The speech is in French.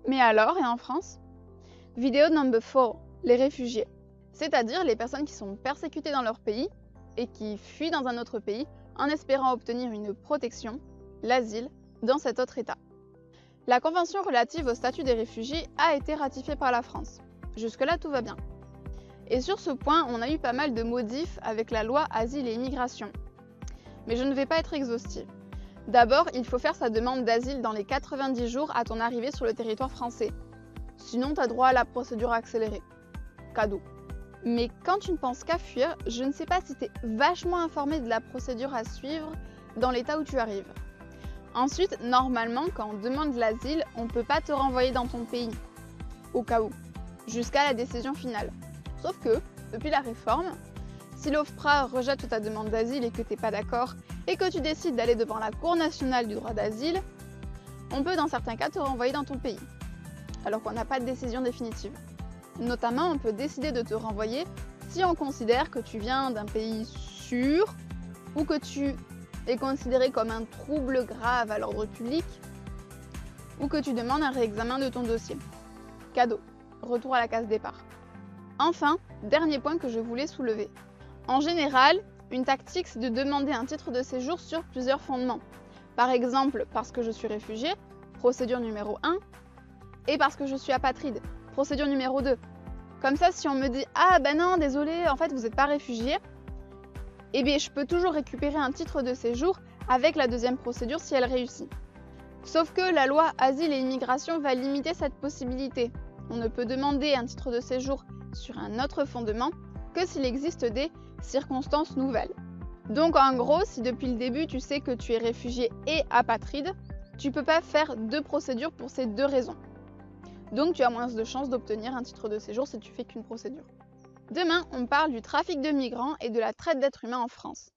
Mais alors, et en France? Vidéo number 4, les réfugiés. C'est-à-dire les personnes qui sont persécutées dans leur pays et qui fuient dans un autre pays en espérant obtenir une protection, l'asile, dans cet autre État. La Convention relative au statut des réfugiés a été ratifiée par la France. Jusque-là, tout va bien. Et sur ce point, on a eu pas mal de modifs avec la loi Asile et Immigration. Mais je ne vais pas être exhaustive. D'abord, il faut faire sa demande d'asile dans les 90 jours à ton arrivée sur le territoire français. Sinon, tu as droit à la procédure accélérée. Cadeau. Mais quand tu ne penses qu'à fuir, je ne sais pas si tu es vachement informé de la procédure à suivre dans l'état où tu arrives. Ensuite, normalement, quand on demande l'asile, on ne peut pas te renvoyer dans ton pays, au cas où, jusqu'à la décision finale. Sauf que, depuis la réforme, si l'OFPRA rejette ta demande d'asile et que tu n'es pas d'accord, et que tu décides d'aller devant la Cour nationale du droit d'asile, on peut dans certains cas te renvoyer dans ton pays, alors qu'on n'a pas de décision définitive. Notamment, on peut décider de te renvoyer si on considère que tu viens d'un pays sûr ou que tu es considéré comme un trouble grave à l'ordre public ou que tu demandes un réexamen de ton dossier. Cadeau. Retour à la case départ. Enfin, dernier point que je voulais soulever. En général, une tactique, c'est de demander un titre de séjour sur plusieurs fondements. Par exemple, parce que je suis réfugié, procédure numéro 1, et parce que je suis apatride, procédure numéro 2. Comme ça, si on me dit « Ah ben non, désolé, en fait vous n'êtes pas réfugié », eh bien je peux toujours récupérer un titre de séjour avec la deuxième procédure si elle réussit. Sauf que la loi Asile et Immigration va limiter cette possibilité. On ne peut demander un titre de séjour sur un autre fondement que s'il existe des circonstances nouvelles. Donc en gros, si depuis le début tu sais que tu es réfugié et apatride, tu ne peux pas faire deux procédures pour ces deux raisons. Donc tu as moins de chances d'obtenir un titre de séjour si tu fais qu'une procédure. Demain, on parle du trafic de migrants et de la traite d'êtres humains en France.